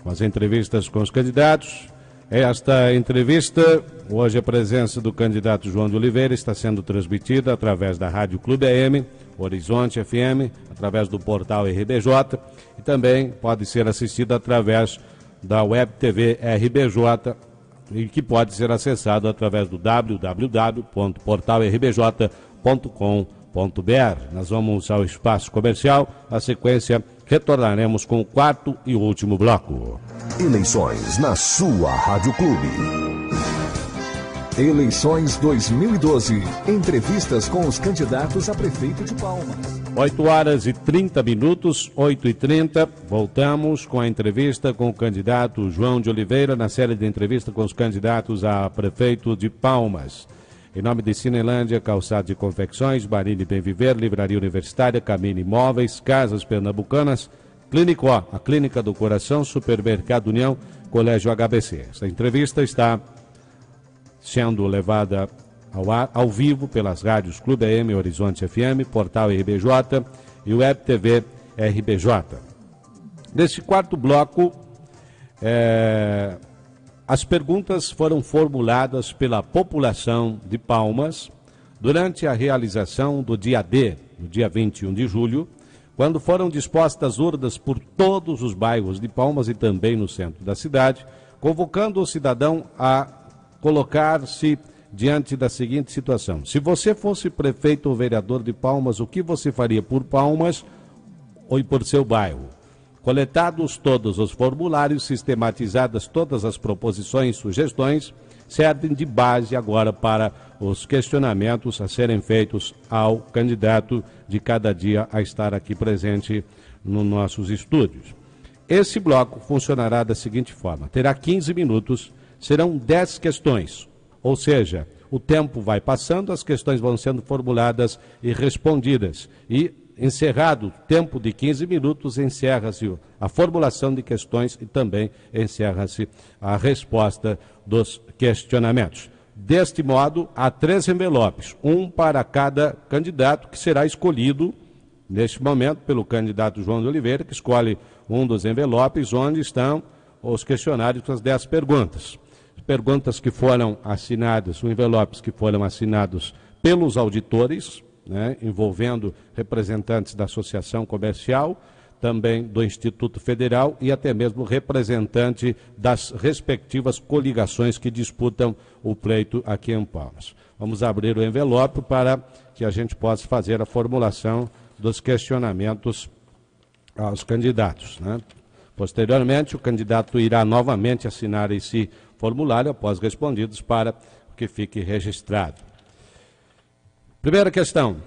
com as entrevistas com os candidatos. Esta entrevista, hoje a presença do candidato João de Oliveira está sendo transmitida através da Rádio Clube AM, Horizonte FM, através do portal RBJ e também pode ser assistida através da Web TV RBJ e que pode ser acessado através do www.portalrbj.com.br. Nós vamos ao espaço comercial, na sequência retornaremos com o quarto e último bloco. Eleições na sua Rádio Clube. Eleições 2012. Entrevistas com os candidatos a prefeito de Palmas. 8 horas e 30 minutos, 8h30. Voltamos com a entrevista com o candidato João de Oliveira, na série de entrevista com os candidatos a prefeito de Palmas. Em nome de Cinelândia, Calçados e Confecções, Barini Bem Viver, Livraria Universitária, Camino Imóveis, Casas Pernambucanas, Clínico, a Clínica do Coração, Supermercado União, Colégio HBC. Esta entrevista está sendo levada ao vivo pelas rádios Clube AM, Horizonte FM, Portal RBJ e Web TV RBJ. Neste quarto bloco, as perguntas foram formuladas pela população de Palmas durante a realização do dia D, no dia 21 de julho, quando foram dispostas urnas por todos os bairros de Palmas e também no centro da cidade, convocando o cidadão a colocar-se diante da seguinte situação: se você fosse prefeito ou vereador de Palmas, o que você faria por Palmas ou por seu bairro? Coletados todos os formulários, sistematizadas todas as proposições e sugestões, servem de base agora para os questionamentos a serem feitos ao candidato de cada dia a estar aqui presente nos nossos estúdios. Esse bloco funcionará da seguinte forma: terá 15 minutos, serão 10 questões, ou seja, o tempo vai passando, as questões vão sendo formuladas e respondidas. E, encerrado o tempo de 15 minutos, encerra-se a formulação de questões e também encerra-se a resposta dos questionamentos. Deste modo, há 3 envelopes, um para cada candidato, que será escolhido, neste momento, pelo candidato João de Oliveira, que escolhe um dos envelopes onde estão os questionários com as 10 perguntas. Perguntas que foram assinadas, envelopes que foram assinados pelos auditores, né, envolvendo representantes da Associação Comercial, também do Instituto Federal e até mesmo representante das respectivas coligações que disputam o pleito aqui em Palmas. Vamos abrir o envelope para que a gente possa fazer a formulação dos questionamentos aos candidatos, né? Posteriormente, o candidato irá novamente assinar esse formulário após respondidos para que fique registrado. Primeira questão: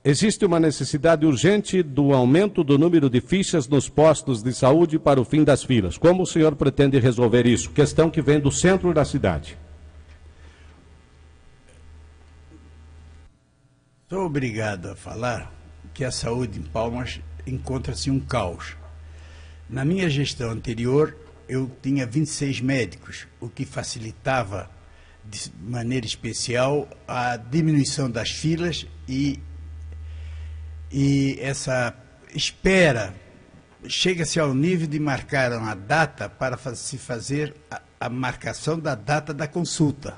existe uma necessidade urgente do aumento do número de fichas nos postos de saúde para o fim das filas. Como o senhor pretende resolver isso? Questão que vem do centro da cidade. Sou obrigado a falar que a saúde em Palmas encontra-se um caos. Na minha gestão anterior, eu tinha 26 médicos, o que facilitava de maneira especial a diminuição das filas e essa espera. Chega-se ao nível de marcar uma data para se fazer a marcação da data da consulta.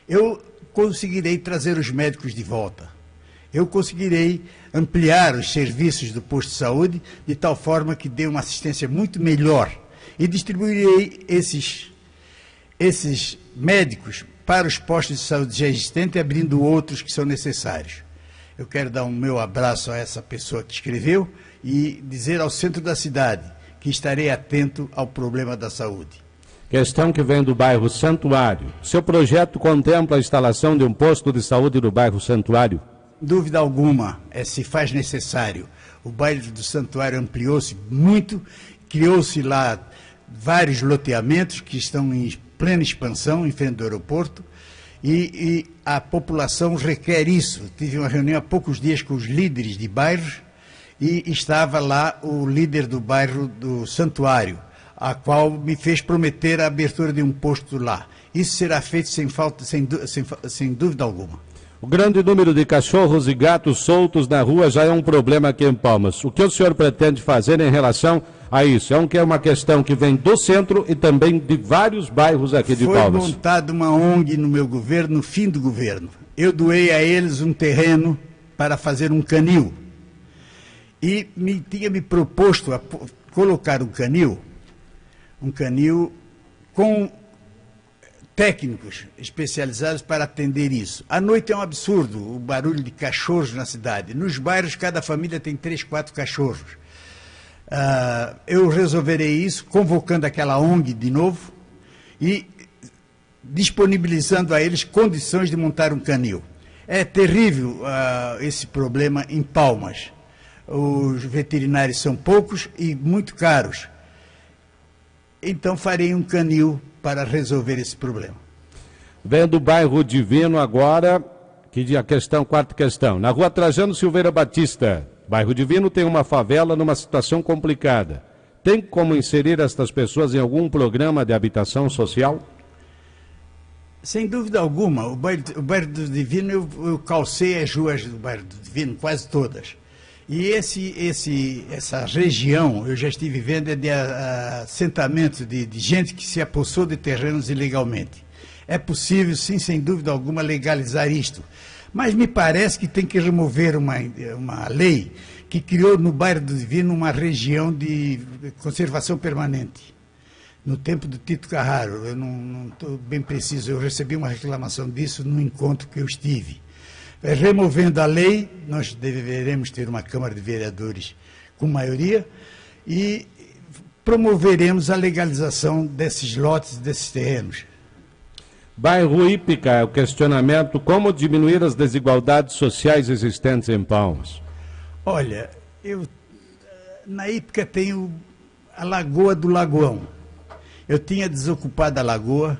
Eu conseguirei trazer os médicos de volta. Eu conseguirei ampliar os serviços do posto de saúde de tal forma que dê uma assistência muito melhor e distribuirei esses médicos para os postos de saúde já existentes, abrindo outros que são necessários. Eu quero dar um meu abraço a essa pessoa que escreveu e dizer ao centro da cidade que estarei atento ao problema da saúde. Questão que vem do bairro Santuário. Seu projeto contempla a instalação de um posto de saúde no bairro Santuário? Dúvida alguma, se faz necessário. O bairro do Santuário ampliou-se muito, criou-se lá vários loteamentos que estão em plena expansão em frente ao aeroporto, e a população requer isso. Tive uma reunião há poucos dias com os líderes de bairros e estava lá o líder do bairro do Santuário, a qual me fez prometer a abertura de um posto lá. Isso será feito sem dúvida alguma. O grande número de cachorros e gatos soltos na rua já é um problema aqui em Palmas. O que o senhor pretende fazer em relação a isso? É uma questão que vem do centro e também de vários bairros aqui de Palmas. Foi montada uma ONG no meu governo, no fim do governo. Eu doei a eles um terreno para fazer um canil. E tinha me proposto a colocar um canil com técnicos especializados para atender isso. À noite é um absurdo o barulho de cachorros na cidade. Nos bairros, cada família tem 3, 4 cachorros. Eu resolverei isso convocando aquela ONG de novo e disponibilizando a eles condições de montar um canil. É terrível esse problema em Palmas. Os veterinários são poucos e muito caros. Então farei um canil para resolver esse problema. Vendo o bairro Divino agora, quarta questão. Na rua Trajano Silveira Batista, bairro Divino tem uma favela numa situação complicada. Tem como inserir estas pessoas em algum programa de habitação social? Sem dúvida alguma. O bairro do Divino, eu calcei as ruas do bairro do Divino, quase todas. E essa região, eu já estive vendo, é de assentamento de gente que se apossou de terrenos ilegalmente. É possível, sim, sem dúvida alguma, legalizar isto. Mas me parece que tem que remover uma lei que criou no bairro do Divino uma região de conservação permanente. No tempo do Tito Carraro, eu não estou bem preciso, eu recebi uma reclamação disso no encontro que eu estive. Removendo a lei, nós deveremos ter uma Câmara de Vereadores com maioria e promoveremos a legalização desses lotes, desses terrenos. Bairro Ípica, o questionamento: como diminuir as desigualdades sociais existentes em Palmas? Olha, na Ípica tenho a Lagoa do Lagoão. Eu tinha desocupado a lagoa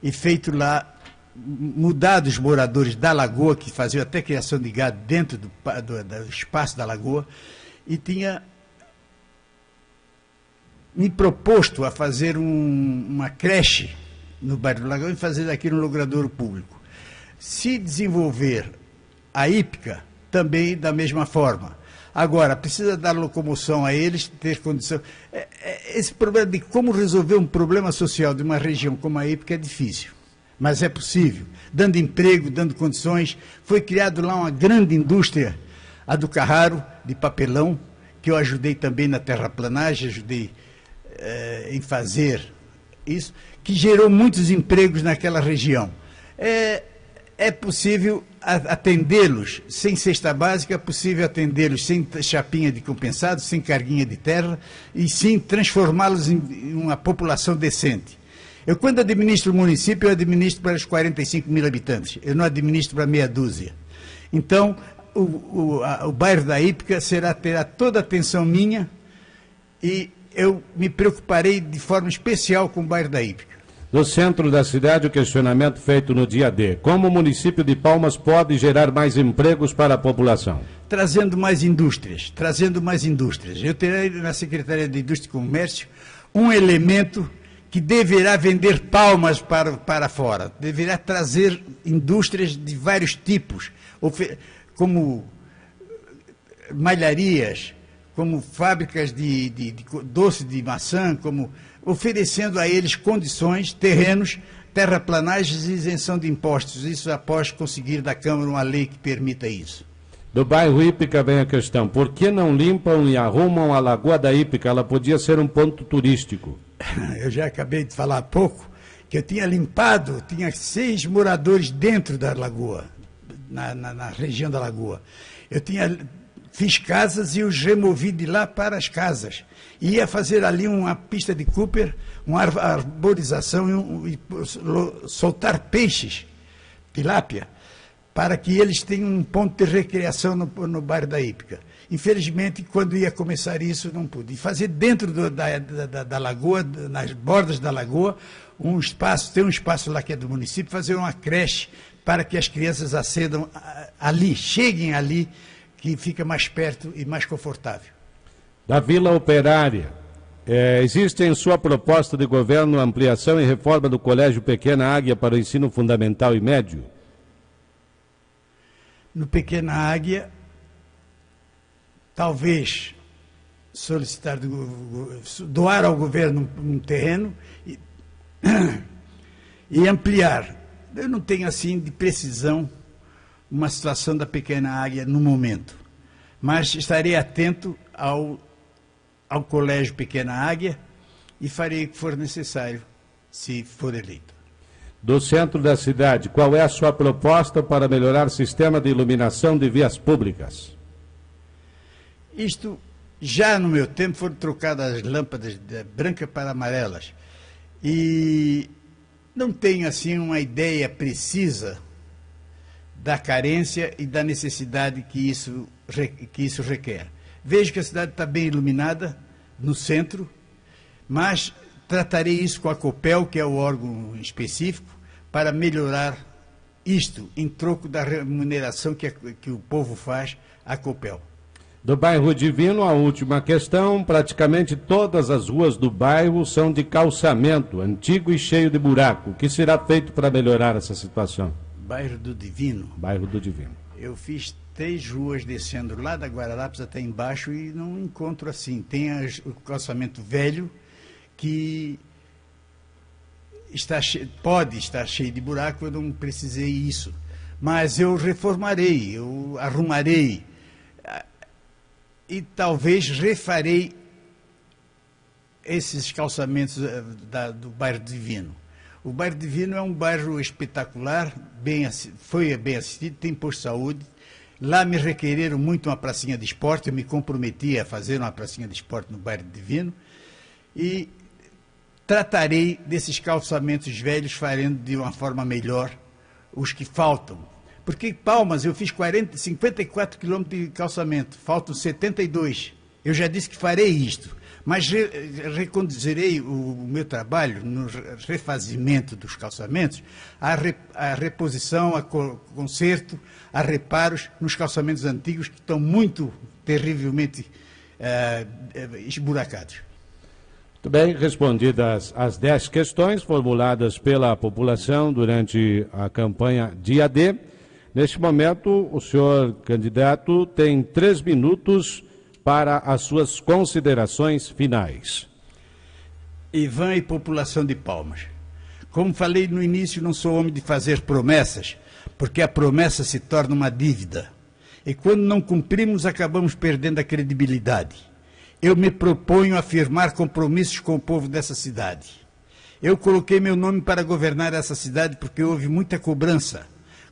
e feito lá, mudado os moradores da lagoa, que faziam até criação de gado dentro do espaço da lagoa, e tinha me proposto a fazer uma creche no bairro do Lagoão e fazer daquilo um logradouro público. Se desenvolver a Ípica, também da mesma forma. Agora, precisa dar locomoção a eles, ter condição. Esse problema de como resolver um problema social de uma região como a Ípica é difícil. Mas é possível, dando emprego, dando condições. Foi criado lá uma grande indústria, a do Carraro, de papelão, que eu ajudei também na terraplanagem, ajudei em fazer isso, que gerou muitos empregos naquela região. É possível atendê-los sem cesta básica, é possível atendê-los sem chapinha de compensado, sem carguinha de terra, e sim transformá-los em uma população decente. Eu, quando administro o município, eu administro para os 45 mil habitantes. Eu não administro para meia dúzia. Então, o bairro da Ípica terá toda a atenção minha e eu me preocuparei de forma especial com o bairro da Ípica. No centro da cidade, o questionamento feito no dia D. Como o município de Palmas pode gerar mais empregos para a população? Trazendo mais indústrias. Eu terei na Secretaria de Indústria e Comércio um elemento que deverá vender Palmas para fora, deverá trazer indústrias de vários tipos, como malharias, como fábricas de doce de maçã, oferecendo a eles condições, terrenos, terraplanagens e isenção de impostos. Isso após conseguir da Câmara uma lei que permita isso. Do bairro Ípica vem a questão: por que não limpam e arrumam a Lagoa da Ípica? Ela podia ser um ponto turístico. Eu já acabei de falar há pouco que eu tinha limpado, tinha 6 moradores dentro da lagoa, na região da lagoa. Fiz casas e os removi de lá para as casas. Ia fazer ali uma pista de Cooper, uma arborização e soltar peixes, tilápia, para que eles tenham um ponto de recreação no bairro da Hípica. Infelizmente, quando ia começar isso, não pude. E fazer dentro da lagoa, nas bordas da lagoa, tem um espaço lá que é do município, fazer uma creche para que as crianças acedam ali, cheguem ali, que fica mais perto e mais confortável. Da Vila Operária, existe em sua proposta de governo ampliação e reforma do Colégio Pequena Águia para o ensino fundamental e médio? No Pequena Águia, talvez solicitar, doar ao governo um terreno e ampliar. Eu não tenho assim de precisão uma situação da Pequena Águia no momento, mas estarei atento ao Colégio Pequena Águia e farei o que for necessário, se for eleito. Do centro da cidade, qual é a sua proposta para melhorar o sistema de iluminação de vias públicas? Isto, já no meu tempo, foram trocadas as lâmpadas de branca para amarelas. E não tenho, assim, uma ideia precisa da carência e da necessidade que isso requer. Vejo que a cidade está bem iluminada no centro, mas tratarei isso com a Copel, que é o órgão específico, para melhorar isto em troco da remuneração que o povo faz à Copel. Do bairro Divino, a última questão, praticamente todas as ruas do bairro são de calçamento, antigo e cheio de buraco. O que será feito para melhorar essa situação? Bairro do Divino? Bairro do Divino. Eu fiz 3 ruas descendo lá da Guararapes até embaixo e não encontro assim. Tem o calçamento velho que pode estar cheio de buraco, eu não precisei isso. Mas eu reformarei, eu arrumarei e talvez refarei esses calçamentos do bairro Divino. O bairro Divino é um bairro espetacular, foi bem assistido, tem posto de saúde. Lá me requereram muito uma pracinha de esporte, eu me comprometi a fazer uma pracinha de esporte no bairro Divino. E tratarei desses calçamentos velhos, fazendo de uma forma melhor os que faltam. Porque em Palmas eu fiz 54 quilômetros de calçamento, faltam 72. Eu já disse que farei isto, mas reconduzirei o meu trabalho no refazimento dos calçamentos, a reposição, a conserto, a reparos nos calçamentos antigos que estão muito terrivelmente esburacados. Muito bem, respondidas as 10 questões formuladas pela população durante a campanha Dia D. Neste momento, o senhor candidato tem 3 minutos para as suas considerações finais. Ivan e população de Palmas. Como falei no início, não sou homem de fazer promessas, porque a promessa se torna uma dívida. E quando não cumprimos, acabamos perdendo a credibilidade. Eu me proponho a firmar compromissos com o povo dessa cidade. Eu coloquei meu nome para governar essa cidade porque houve muita cobrança.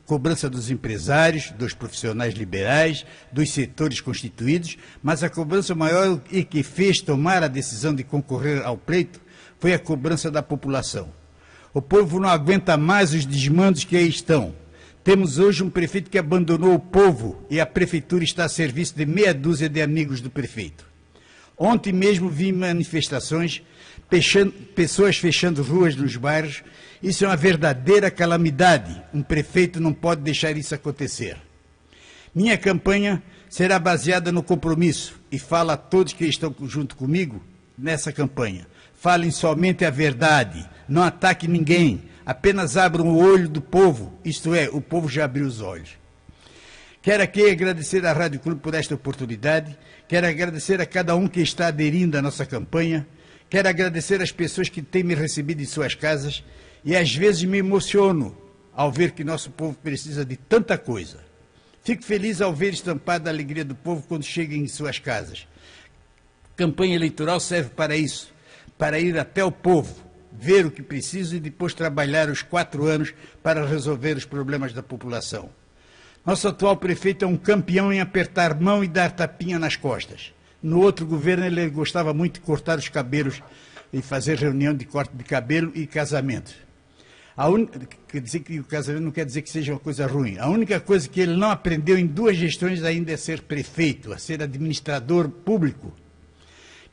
Cobrança dos empresários, dos profissionais liberais, dos setores constituídos, mas a cobrança maior e que fez tomar a decisão de concorrer ao pleito foi a cobrança da população. O povo não aguenta mais os desmandos que aí estão. Temos hoje um prefeito que abandonou o povo e a prefeitura está a serviço de meia dúzia de amigos do prefeito. Ontem mesmo vi manifestações, pessoas fechando ruas nos bairros. Isso é uma verdadeira calamidade. Um prefeito não pode deixar isso acontecer. Minha campanha será baseada no compromisso e falo a todos que estão junto comigo nessa campanha. Falem somente a verdade, não ataquem ninguém, apenas abram o olho do povo, isto é, o povo já abriu os olhos. Quero aqui agradecer à Rádio Clube por esta oportunidade, quero agradecer a cada um que está aderindo à nossa campanha, quero agradecer às pessoas que têm me recebido em suas casas e às vezes me emociono ao ver que nosso povo precisa de tanta coisa. Fico feliz ao ver estampada a alegria do povo quando chega em suas casas. Campanha eleitoral serve para isso, para ir até o povo, ver o que precisa e depois trabalhar os 4 anos para resolver os problemas da população. Nosso atual prefeito é um campeão em apertar mão e dar tapinha nas costas. No outro governo ele gostava muito de cortar os cabelos e fazer reunião de corte de cabelo e casamento. Quer dizer que o casamento não quer dizer que seja uma coisa ruim. A única coisa que ele não aprendeu em 2 gestões ainda é ser prefeito, a ser administrador público.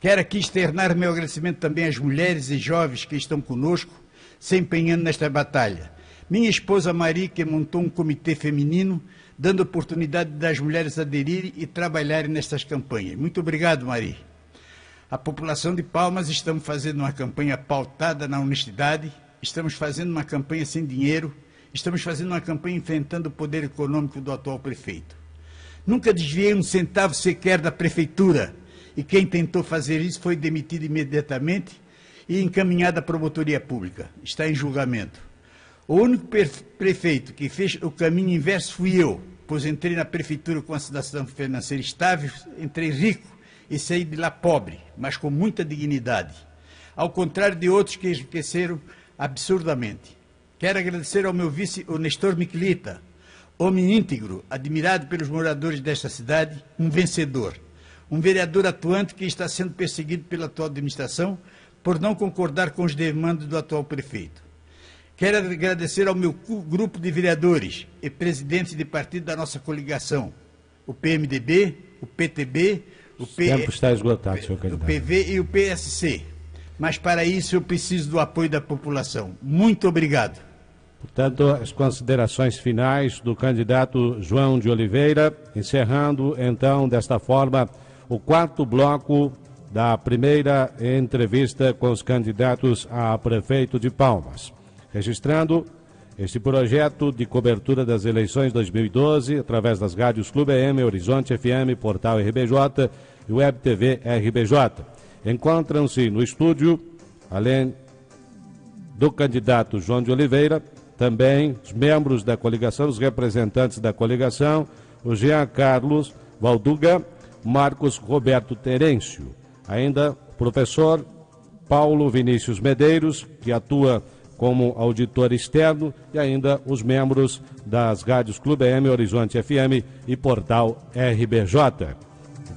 Quero aqui externar meu agradecimento também às mulheres e jovens que estão conosco, se empenhando nesta batalha. Minha esposa Maria, que montou um comitê feminino, dando oportunidade das mulheres aderirem e trabalharem nestas campanhas. Muito obrigado, Maria. A população de Palmas, estamos fazendo uma campanha pautada na honestidade, estamos fazendo uma campanha sem dinheiro, estamos fazendo uma campanha enfrentando o poder econômico do atual prefeito. Nunca desviei um centavo sequer da prefeitura, e quem tentou fazer isso foi demitido imediatamente e encaminhado à promotoria pública. Está em julgamento. O único prefeito que fez o caminho inverso fui eu, pois entrei na prefeitura com uma situação financeira estável, entrei rico e saí de lá pobre, mas com muita dignidade. Ao contrário de outros que enriqueceram absurdamente. Quero agradecer ao meu vice, o Nestor Miquelita, homem íntegro, admirado pelos moradores desta cidade, um vencedor. Um vereador atuante que está sendo perseguido pela atual administração por não concordar com os demandos do atual prefeito. Quero agradecer ao meu grupo de vereadores e presidentes de partido da nossa coligação, o PMDB, o PTB, o tempo está esgotado, senhor candidato. O PV e o PSC. Mas para isso eu preciso do apoio da população. Muito obrigado. Portanto, as considerações finais do candidato João de Oliveira, encerrando então desta forma o 4º bloco da primeira entrevista com os candidatos a prefeito de Palmas. Registrando este projeto de cobertura das eleições 2012 através das rádios Clube AM, Horizonte FM, Portal RBJ e Web TV RBJ. Encontram-se no estúdio, além do candidato João de Oliveira, também os membros da coligação, os representantes da coligação, o Jean Carlos Valduga, Marcos Roberto Terêncio. Ainda o professor Paulo Vinícius Medeiros, que atua como auditor externo, e ainda os membros das rádios Clube AM, Horizonte FM e Portal RBJ,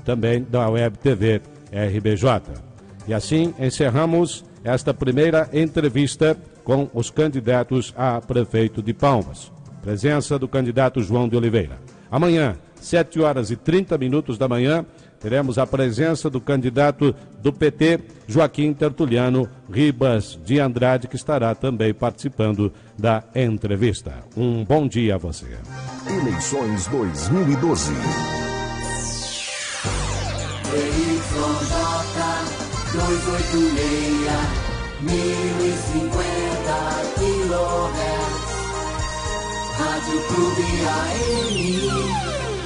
também da Web TV RBJ. E assim encerramos esta primeira entrevista com os candidatos a prefeito de Palmas. Presença do candidato João de Oliveira. Amanhã, 7h30 da manhã, teremos a presença do candidato do PT, Joaquim Tertuliano Ribas de Andrade, que estará também participando da entrevista. Um bom dia a você. Eleições 2012. ZYJ 286, 1050 kHz, Rádio Clube AM.